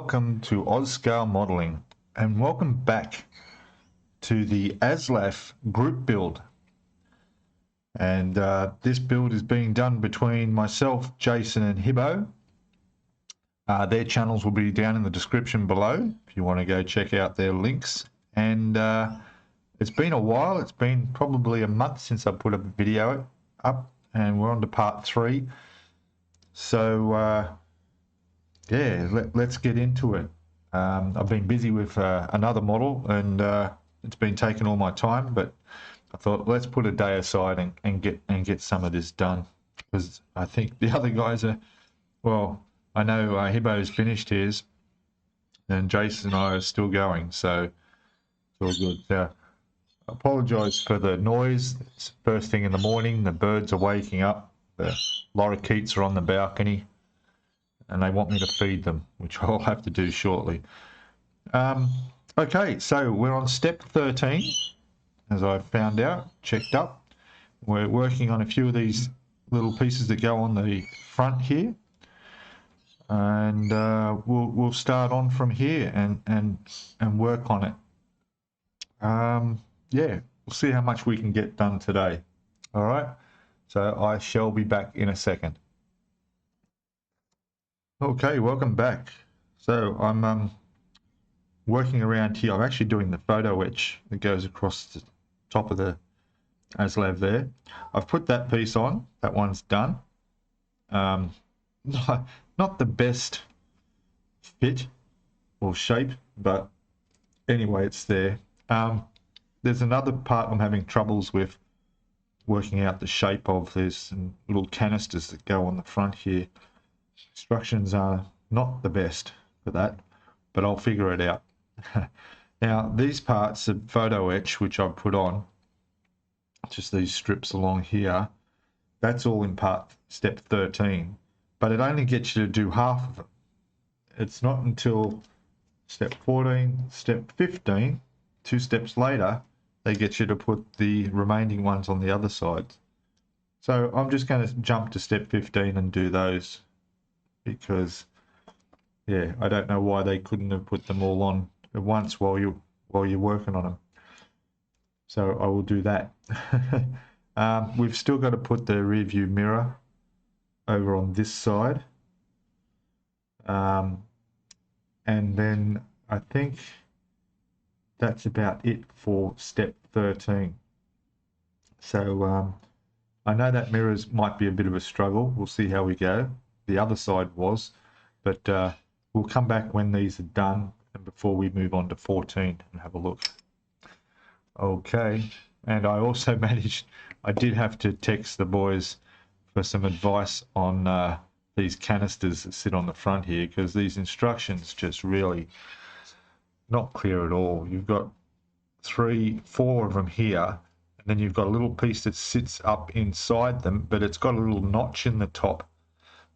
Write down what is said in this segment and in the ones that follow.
welcome to Scalemodeling, and welcome back to the ASLAV group build. And this build is being done between myself, Jason, and Hibbo. Their channels will be down in the description below if you want to go check out their links. And it's been a while. It's been probably a month since I put a video up, and we're on to part 3. So yeah, let's get into it. I've been busy with another model, and it's been taking all my time, but I thought let's put a day aside and get some of this done, because I think the other guys are, well, I know Hibbo's finished his, and Jason and I are still going, so it's all good. I apologise for the noise. It's first thing in the morning, the birds are waking up, the lorikeets are on the balcony, and they want me to feed them, which I'll have to do shortly. Okay, so we're on step 13, as I found out, checked up. We're working on a few of these little pieces that go on the front here, and we'll start on from here and work on it. Yeah, we'll see how much we can get done today. All right, so I shall be back in a second. Okay, welcome back. So I'm working around here. I'm actually doing the photo etch that goes across the top of the ASLAV there. I've put that piece on. That one's done. Not the best fit or shape, but anyway, it's there. There's another part I'm having troubles with working out the shape of. There's some little canisters that go on the front here. Instructions are not the best for that, but I'll figure it out. Now, these parts of photo etch, which I've put on, just these strips along here, that's all in part step 13, but it only gets you to do half of it. It's not until step 14, step 15, 2 steps later, they get you to put the remaining ones on the other side. So I'm just going to jump to step 15 and do those, because yeah, I don't know why they couldn't have put them all on at once while you're working on them. So I will do that. We've still got to put the rear view mirror over on this side, and then I think that's about it for step 13. So I know that mirrors might be a bit of a struggle. We'll see how we go. The other side was, but we'll come back when these are done and before we move on to 14 and have a look. Okay, and I also managed, I did have to text the boys for some advice on these canisters that sit on the front here, because these instructions just really not clear at all. You've got 3, 4 of them here, and then you've got a little piece that sits up inside them, but it's got a little notch in the top.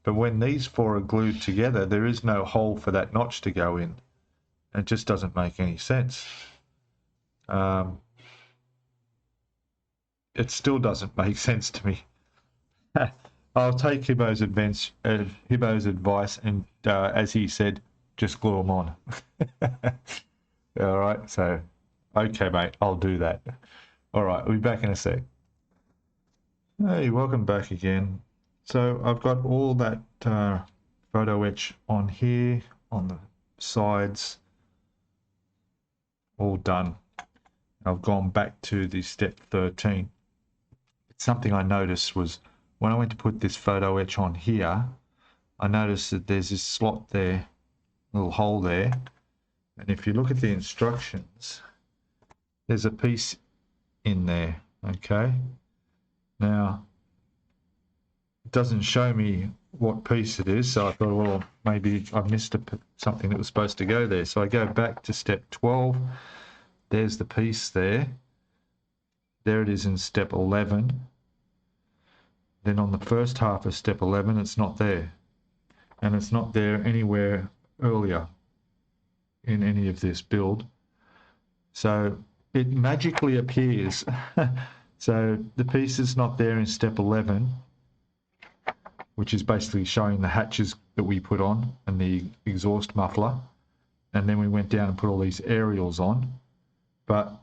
But when these 4 are glued together, there is no hole for that notch to go in. It just doesn't make any sense. It still doesn't make sense to me. I'll take Hibbo's advice and, as he said, just glue them on. All right, so, okay, mate, I'll do that. All right, I'll be back in a sec. Hey, welcome back again. So I've got all that photo etch on here, on the sides, all done. I've gone back to the step 13. Something I noticed was when I went to put this photo etch on here, I noticed that there's this slot there, little hole there, and if you look at the instructions, there's a piece in there. Okay, now it doesn't show me what piece it is, so I thought, well, maybe I missed something that was supposed to go there. So I go back to step 12. There's the piece there. There it is in step 11. Then on the first half of step 11, it's not there. And it's not there anywhere earlier in any of this build. So it magically appears. So the piece is not there in step 11, which is basically showing the hatches that we put on and the exhaust muffler. and then we went down and put all these aerials on, but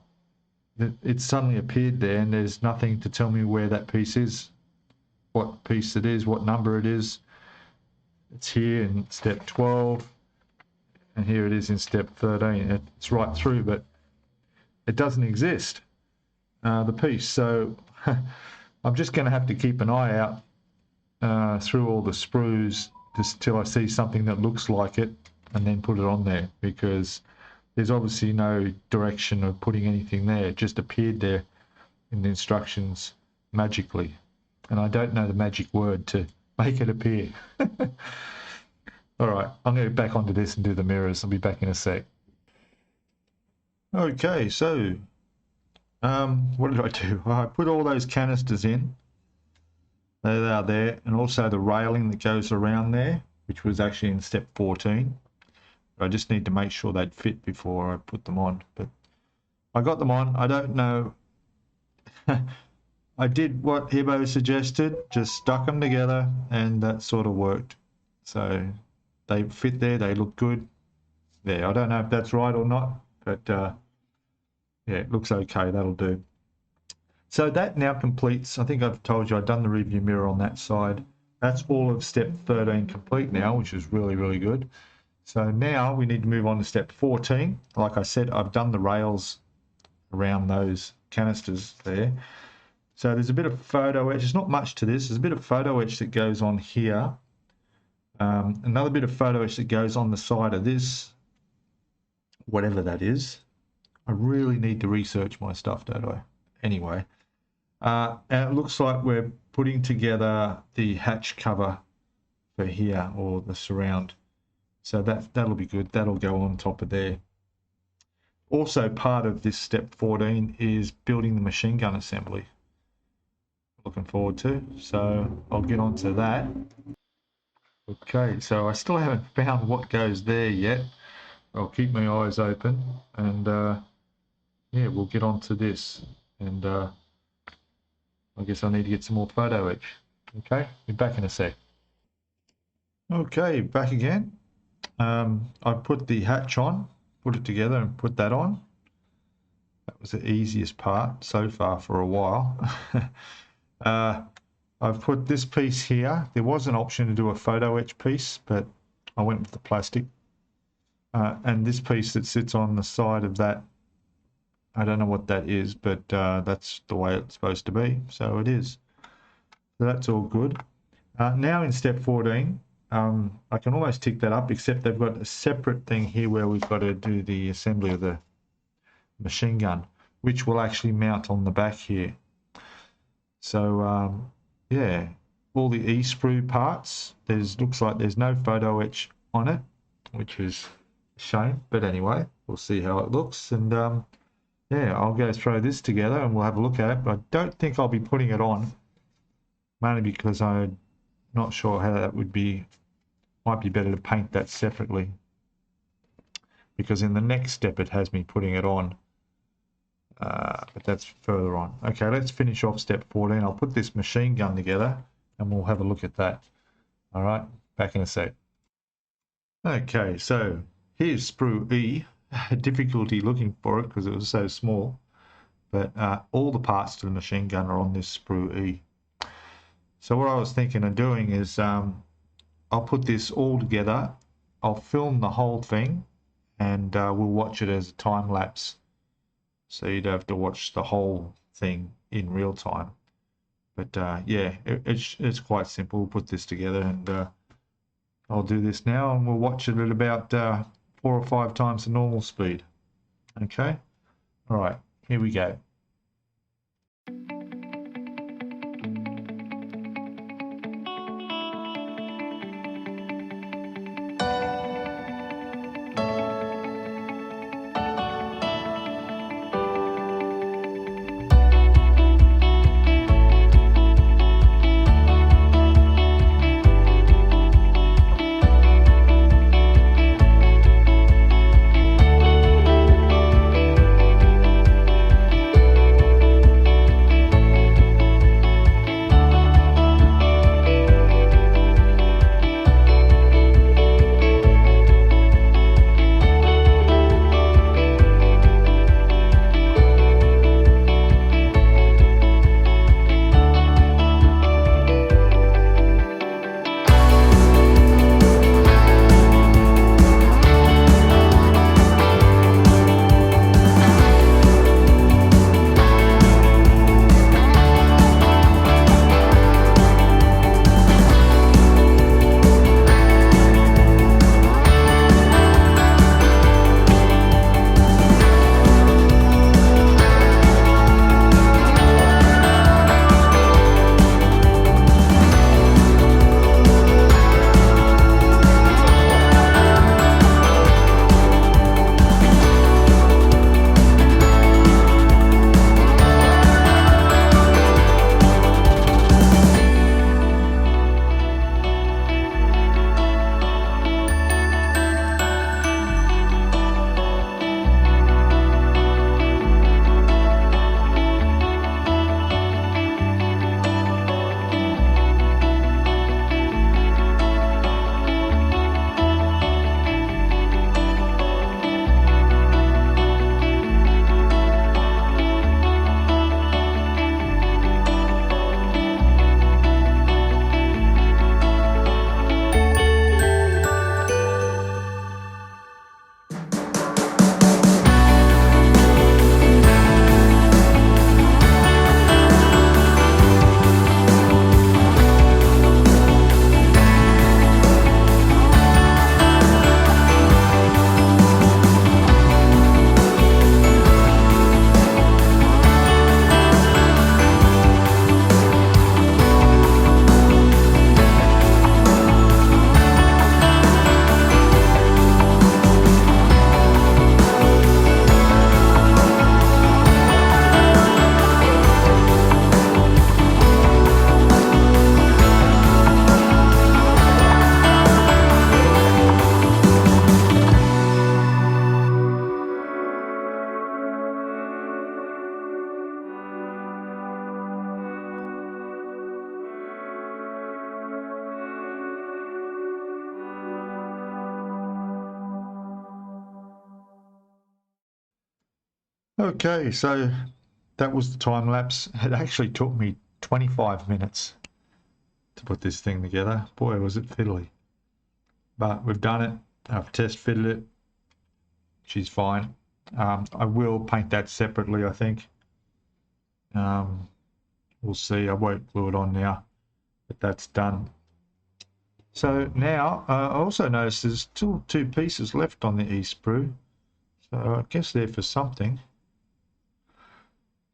it suddenly appeared there, and there's nothing to tell me where that piece is, what piece it is, what number it is. It's here in step 12, and here it is in step 13. It's right through, but it doesn't exist, the piece. So I'm just going to have to keep an eye out through all the sprues just till I see something that looks like it, and then put it on there, because there's obviously no direction of putting anything there. It just appeared there in the instructions magically, and I don't know the magic word to make it appear. All right, I'm going to get back onto this and do the mirrors. I'll be back in a sec. Okay, so what did I do? I put all those canisters in. They are there, and also the railing that goes around there, which was actually in step 14. I just need to make sure they'd fit before I put them on. But I got them on. I don't know. I did what Hibbo suggested, just stuck them together, and that sort of worked. So they fit there, they look good. There, I don't know if that's right or not, but yeah, it looks okay, that'll do. So that now completes, I think I've told you I've done the review mirror on that side. That's all of step 13 complete now, which is really, really good. So now we need to move on to step 14. Like I said, I've done the rails around those canisters there. So there's a bit of photo etch. There's not much to this. There's a bit of photo etch that goes on here. Another bit of photo etch that goes on the side of this, whatever that is. I really need to research my stuff, don't I? Anyway, and it looks like we're putting together the hatch cover for here, or the surround. So that'll be good. That'll go on top of there. Also, part of this step 14 is building the machine gun assembly. Looking forward to. So I'll get onto that. Okay, so I still haven't found what goes there yet. I'll keep my eyes open, and yeah, we'll get onto this. And I guess I need to get some more photo etch. Okay, be back in a sec. Okay, back again. I put the hatch on, put it together and put that on. That was the easiest part so far for a while. I've put this piece here. There was an option to do a photo etch piece, but I went with the plastic. And this piece that sits on the side of that, I don't know what that is, but that's the way it's supposed to be, so it is. So that's all good. Now in step 14, I can almost tick that up, except they've got a separate thing here where we've got to do the assembly of the machine gun, which will actually mount on the back here. So yeah, all the E-sprue parts, looks like there's no photo etch on it, which is a shame, but anyway, we'll see how it looks. And yeah, I'll go throw this together and we'll have a look at it, but I don't think I'll be putting it on, mainly because I'm not sure how that would be. Might be better to paint that separately, because in the next step it has me putting it on, but that's further on. Okay, let's finish off step 14. I'll put this machine gun together and we'll have a look at that. All right, back in a sec. Okay, so here's sprue E. Difficulty looking for it because it was so small, but all the parts to the machine gun are on this sprue E. So what I was thinking of doing is I'll put this all together, I'll film the whole thing, and we'll watch it as a time lapse, so you'd have to watch the whole thing in real time. But yeah, it's quite simple. We'll put this together, and I'll do this now, and we'll watch it at about 4 or 5 times the normal speed. Okay, all right, here we go. Okay, so that was the time lapse. It actually took me 25 minutes to put this thing together. Boy, was it fiddly. But we've done it. I've test fitted it. She's fine. I will paint that separately, I think. We'll see. I won't glue it on now, but that's done. So now I also noticed there's still 2 pieces left on the E-sprue. So I guess they're for something.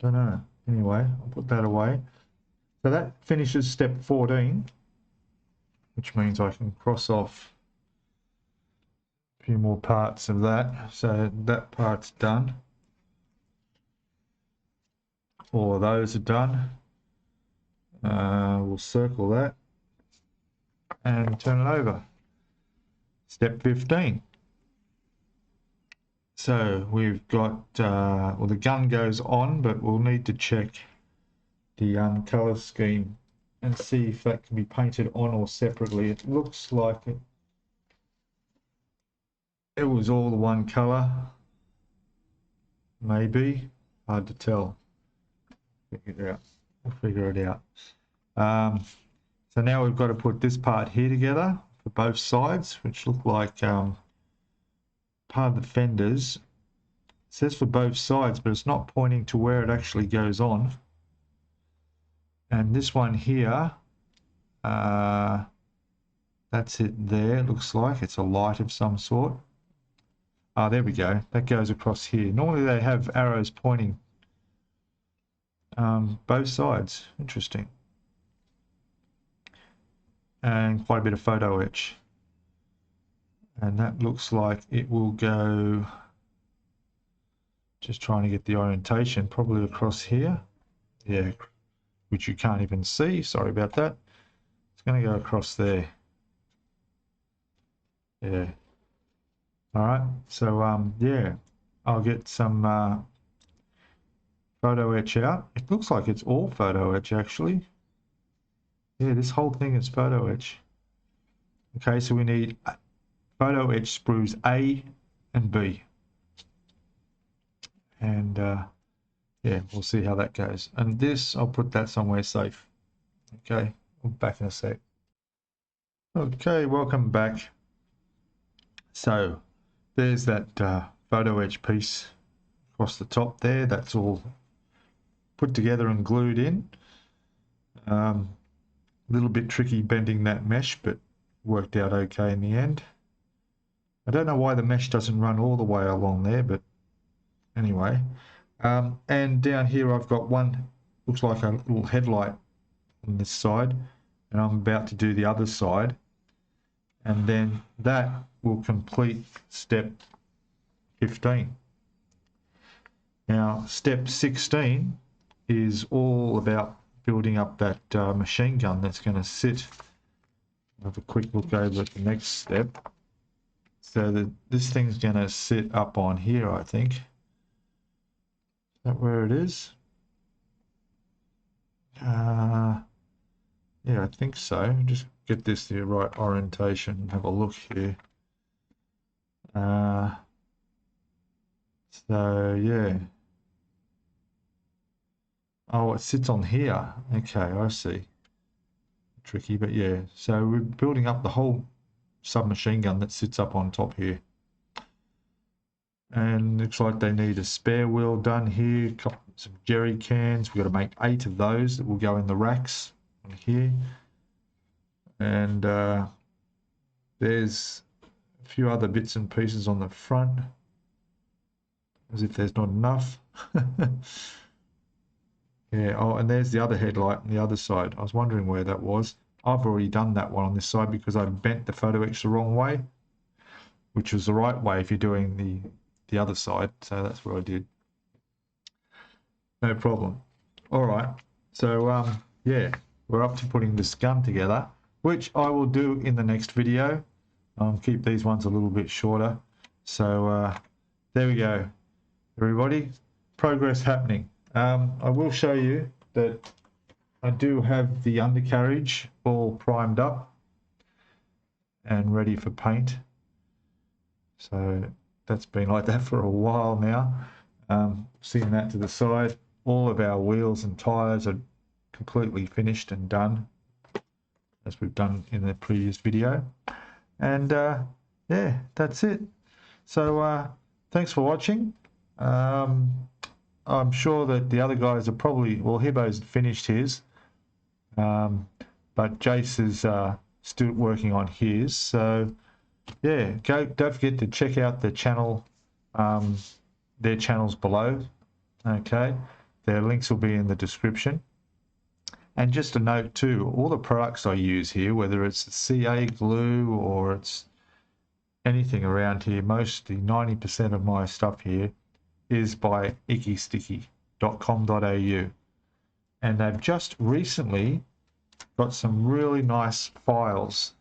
Don't know. Anyway, I'll put that away. So that finishes step 14, which means I can cross off a few more parts of that. So that part's done. All of those are done. We'll circle that and turn it over. Step 15. So we've got, well, the gun goes on, but we'll need to check the color scheme and see if that can be painted on or separately. It looks like it was all the one color, maybe, hard to tell. We'll figure it out. So now we've got to put this part here together for both sides, which look like part of the fenders. It says for both sides, but it's not pointing to where it actually goes on. And this one here, that's it there. It looks like it's a light of some sort. Ah, there we go. That goes across here. Normally they have arrows pointing both sides. Interesting. And quite a bit of photo etch. And that looks like it will go, just trying to get the orientation, probably across here. Yeah, which you can't even see. Sorry about that. It's going to go across there. Yeah. All right. So, yeah, I'll get some photo etch out. It looks like it's all photo etch, actually. Yeah, this whole thing is photo etch. Okay, so we need photo etch sprues A and B. And yeah, we'll see how that goes. And this, I'll put that somewhere safe. Okay, I'll be back in a sec. Okay, welcome back. So there's that photo etch piece across the top there. That's all put together and glued in. A little bit tricky bending that mesh, but worked out okay in the end. I don't know why the mesh doesn't run all the way along there, but anyway. And down here I've got one, looks like a little headlight on this side, and I'm about to do the other side, and then that will complete step 15. Now step 16 is all about building up that machine gun that's going to sit. Have a quick look over at the next step. So this thing's going to sit up on here, I think. Is that where it is? Yeah, I think so. Just get this the right orientation and have a look here. So yeah. Oh, it sits on here. Okay, I see. Tricky, but yeah. So we're building up the whole submachine gun that sits up on top here. And looks like they need a spare wheel done here, some jerry cans. We've got to make 8 of those that will go in the racks on here. And there's a few other bits and pieces on the front, as if there's not enough. Yeah, oh, and there's the other headlight on the other side. I was wondering where that was. I've already done that one on this side because I bent the photo etch the wrong way, which was the right way if you're doing the other side. So that's what I did. No problem. All right. So, yeah, we're up to putting this gun together, which I will do in the next video. Keep these ones a little bit shorter. So, there we go, everybody. Progress happening. I will show you that I do have the undercarriage all primed up and ready for paint. So that's been like that for a while now. Seeing that to the side, all of our wheels and tires are completely finished and done, as we've done in the previous video. And yeah, that's it. So thanks for watching. I'm sure that the other guys are probably, well, Hibbo's finished his, but Jace is still working on his. So yeah, don't forget to check out the channel, their channels below. Okay, their links will be in the description. And just a note too, all the products I use here, whether it's the CA glue or it's anything around here, mostly 90% of my stuff here is by ickysticky.com.au. And they've just recently got some really nice files.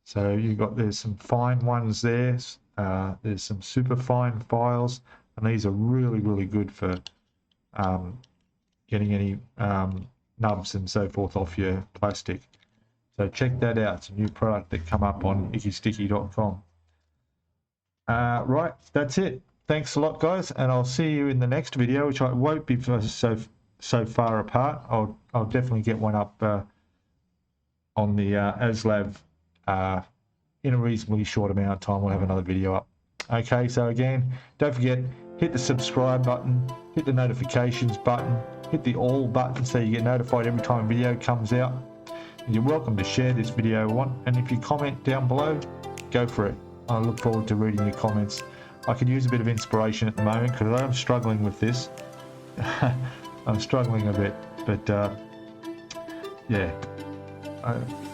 So there's some fine ones there, there's some super fine files, and these are really, really good for getting any nubs and so forth off your plastic. So check that out. It's a new product that come up on ickysticky.com. Right, that's it. Thanks a lot, guys, and I'll see you in the next video, which I won't be so far apart. I'll definitely get one up on the ASLAV in a reasonably short amount of time. We'll have another video up. Okay, so again, don't forget, hit the subscribe button, hit the notifications button, hit the all button so you get notified every time a video comes out. And you're welcome to share this video and if you comment down below, go for it. I look forward to reading your comments. I could use a bit of inspiration at the moment because I'm struggling with this. I'm struggling a bit, but yeah,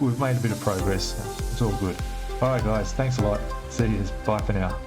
we've made a bit of progress. It's all good. All right, guys, thanks a lot. See you. Bye for now.